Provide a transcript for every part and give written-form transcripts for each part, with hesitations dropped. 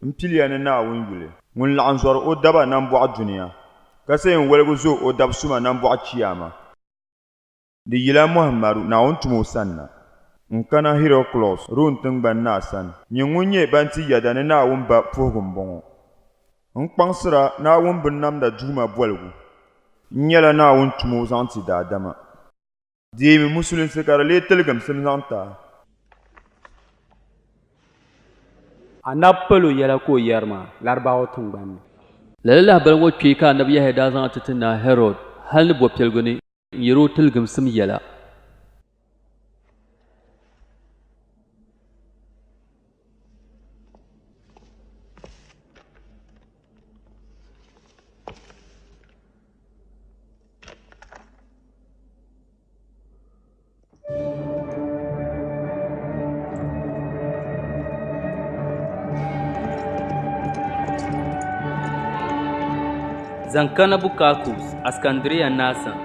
Mpiliya ni Naawuni yuli ŋun laɣim zɔri o daba nambɔɣu duniya ka sayin waligu zo o dabsuma nambɔɣu chiyama. Di yila Muhammadu Naawuni tumo sanna nkana Heraclus Rum tingbani naa sani nyɛ ŋun nyɛ ban ti yɛda ni Naawuni ba puhigu m-bɔŋɔ. Nkpaŋsira Naawuni bin namda duuma bɔligu n-nyɛla Naawuni tumo zaŋ ti daadama. Deemi musulinsi ka di lee tiligimsim zaŋ taa. Anabi palo yɛla ka o yɛrima Larabawa tingbani. Lala lahabali ŋɔ kpee ka Anabi Yahya daa zaŋ ti na Herod hali ni bɔpiɛligu ni n yɛri o tiligimsim yɛla. Zankana Bukakus, Askandria Nasan.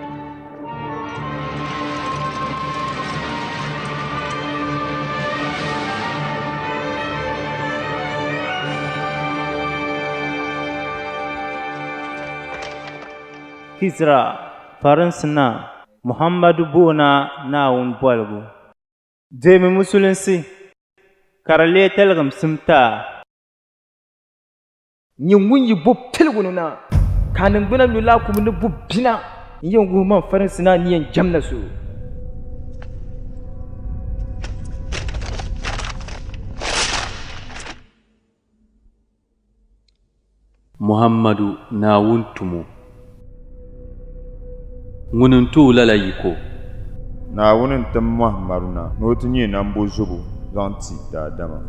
Kisra, Farinsina, Muhammadu Bona Naawuni bɔligu. Deemi musulinsi ka di lee tiligimsim taa. Nyɛ ŋun yi bo piligu ni na ka ningbuna nyɔlaa kumi ni bu bina n yɛn wuhima Farinsina ni yɛn jamna so. Muhammadu Naawuni tumo ŋuni n tooi lala yiko. Naawuni n tim Muhammadu na ni o ti nyɛ nambo zobo zaŋ ti daadama.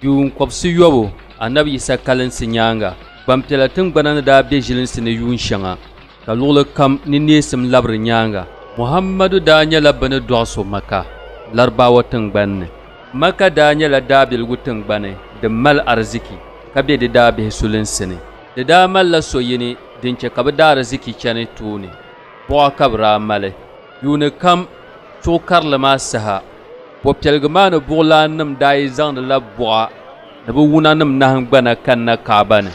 Yuun kɔbisi yɔbu Anabi Isa kalinsi nyaanga gbampiɛla tingbana ni daa be ʒilinsi ni yuun shɛŋa ka luɣuli kam ni neesim labiri nyaanga. Muhammadu daa nyɛla bɛ ni dɔɣiso Maka Larabawa tingbanni. Maka daa nyɛla daabiligu tingbani din mali arziki ka be di daabihi sulinsi ni. Di daa malila so yini din chɛ ka bɛ daa arziki chani tooni. Bɔɣa ka bɛ daa mali. Yuuni kam chuɣu karili maa saha bɔpiɛligu maa ni buɣulaanim daa yi zaŋdila bɔɣa ni bɛ wunanim nahingbana kanna Kaaba ni.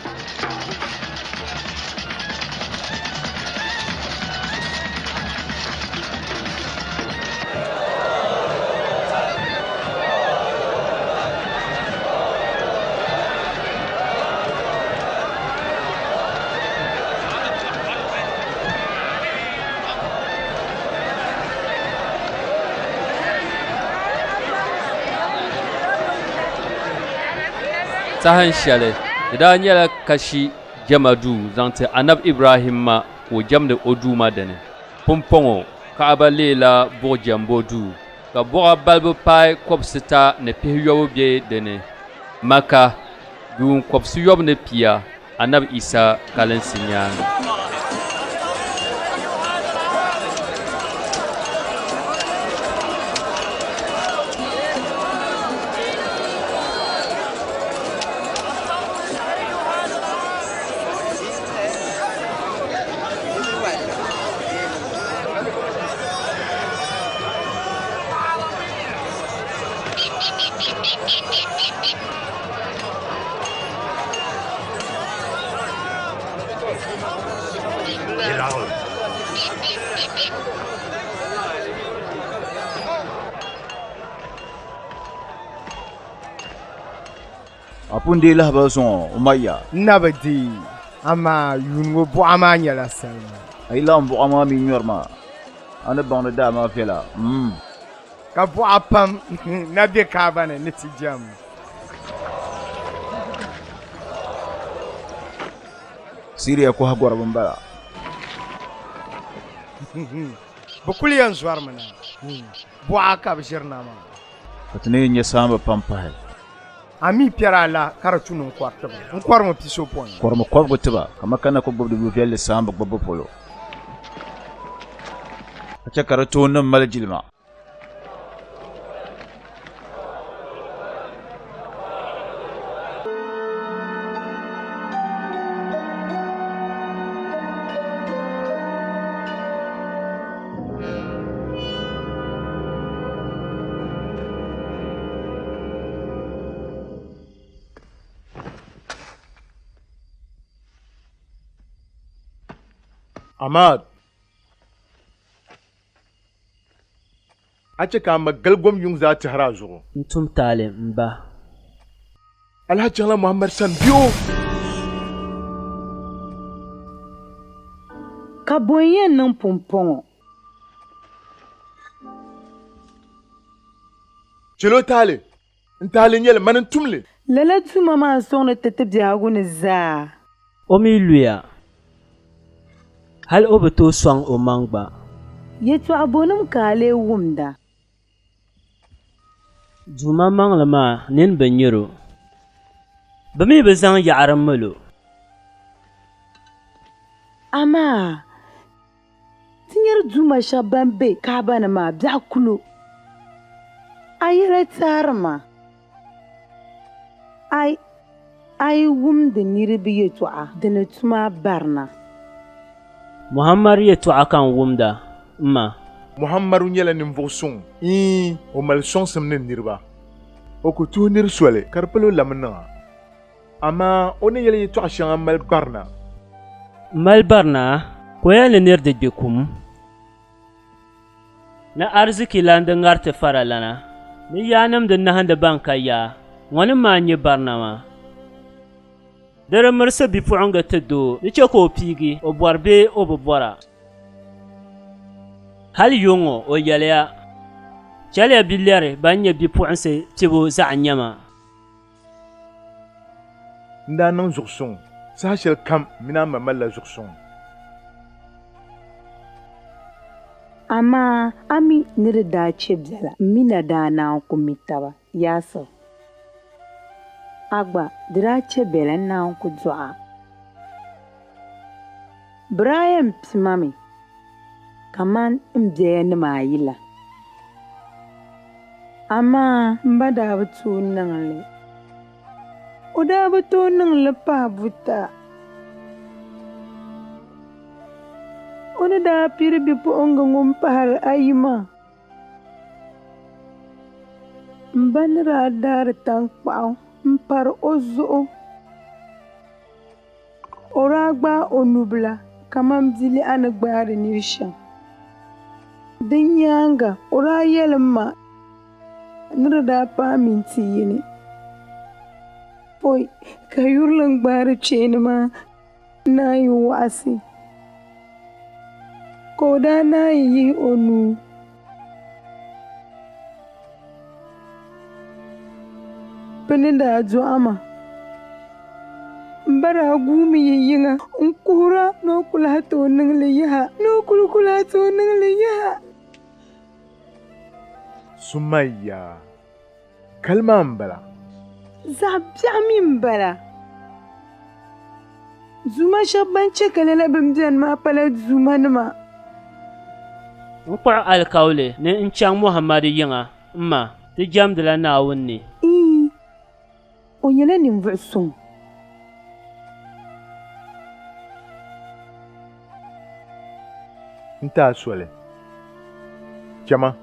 Sahan shɛli di daa nyɛla kashi jɛma duu zaŋ ti Anabi Ibrahim ma ka o jɛmdi o duu ma dini. Pumpɔŋɔ Kaaba leela buɣu jɛmbo duu ka buɣa balibu paai kɔbisi ta ni pihi yɔbu be dini. Maka yuun kɔbisi yɔbu ni pia Anabi Isa kalinsi nyaanga. Apundi lahaba zuŋɔ Umayya. Nabadi ama yuungo bɔɣa maa nyɛla salima. Ayi lan bɔɣa maa mi ŋmɛrima ani baŋdi daa maa viɛla. Ka bɔɣa pam na be Kaaba ni ni ti jɛm. Siriya kɔha gɔribi n bala. Bɛ kuli yɛn zɔrimi na bɔɣa ka bɛ ʒirina maa. Ka ti ne nyɛ saamba pam pahi. Ami piɛra ala ka di tu ni nkɔri tiba nkɔrimi piso pɔin. Kɔrimi kɔbigu tiba ka makana ku gbubi di yuviɛlli saamba gbubi polo. Ka chɛ ka di tooni mali jilima. Ahmad. A ce ka magal gwam yung za ta hara zuwa. Ntum tale mba. Alhaji Allah Muhammad san biyo. Ka bonyen nan pompon. Cilo tale. Ntale nyele manin tumle. Lala tuma ma sɔŋni ti ti biɛhigu ni zaa. O mi luya. Hal o bi tooi sɔŋ o maŋ gba. Yɛltɔɣa bonim ka a lee wumda. Duuma maŋli maa nin bi nyɛro. Bɛ mi bi zaŋ yaɣari malo. Amaa ti nyɛri duuma shɛba ban be kaaba ni maa biɛɣu kulo. A yɛla taari ma. Ai wumdi niriba yɛltɔɣa di ni tuma barina. Muhammad yɛltɔɣa kan wumda ma. Muhammadu nyɛla ninvuɣu suŋ. O mali sɔŋsim ni niriba. O ku tuhi niri soli ka di pali o lamniŋa. Amaa o ni yɛli yɛltɔɣa shɛŋa mali barina. Mali barina ko ya ni niri di gbe kum. Na arziki lan di ŋariti fara lana. Ni yaanim di nahindi ban ka yaa. Ŋɔni maa nyɛ barina maa. Diri mirisi bipuɣinga ti doo ni chɛ ka o piigi o bɔri bee o bi bɔra. Hali yuŋɔ o yɛliya. Chɛliya bilɛri ban nyɛ bipuɣinsi pibu zaɣ nyɛma. N daa niŋ zuɣusuŋ. Saha shɛli kam mina ma malila zuɣusuŋ. Amaa ami ni di daa chɛ biɛla mina daa naan ku mi taba yaasa. Agba di daa chɛ biɛla naan ku dɔɣa. Brian pima mi kaman n biɛya nima ayi la. Amaa m ba daa bi tooi niŋli. O daa bi tooi niŋli paai buta. O ni daa piri bipuɣinga ŋun pahari ayi maa. M ba ni daa daari tankpaɣu m pari o zuɣu. O daa gbaai o nubila kaman biliɣa ni gbaari niri shɛm. Di nyaaŋga o daa yɛli ma ni di daa paai minti yini. Poi ka yurili gbaari cheeni maa naan yi waɣasi. Ka o daa naan yi yihi o nuu. Bɛ ni daa dɔɣi ma. M ba daa guumi yi yiŋa n kuhira ni o kuli hati o niŋli yaha. Ni o kuli hati o niŋli yaha. Sumayya. Kalima n bala. Zaɣ' biɛɣu mi n bala. Zuma shɛba ban chɛ ka lala bɛn biɛni maa pala zuma nima. N kpuɣi alikauli ni n chaŋ Muhammadu yiŋa ma ti jɛmdila Naawuni ni. O nyɛla ninvuɣu suŋ. N taa soli. Chɛma.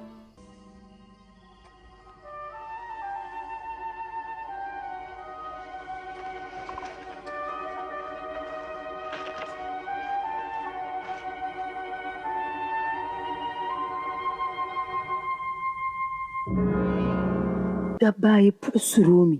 Dabba ayi puɣisiri o mi.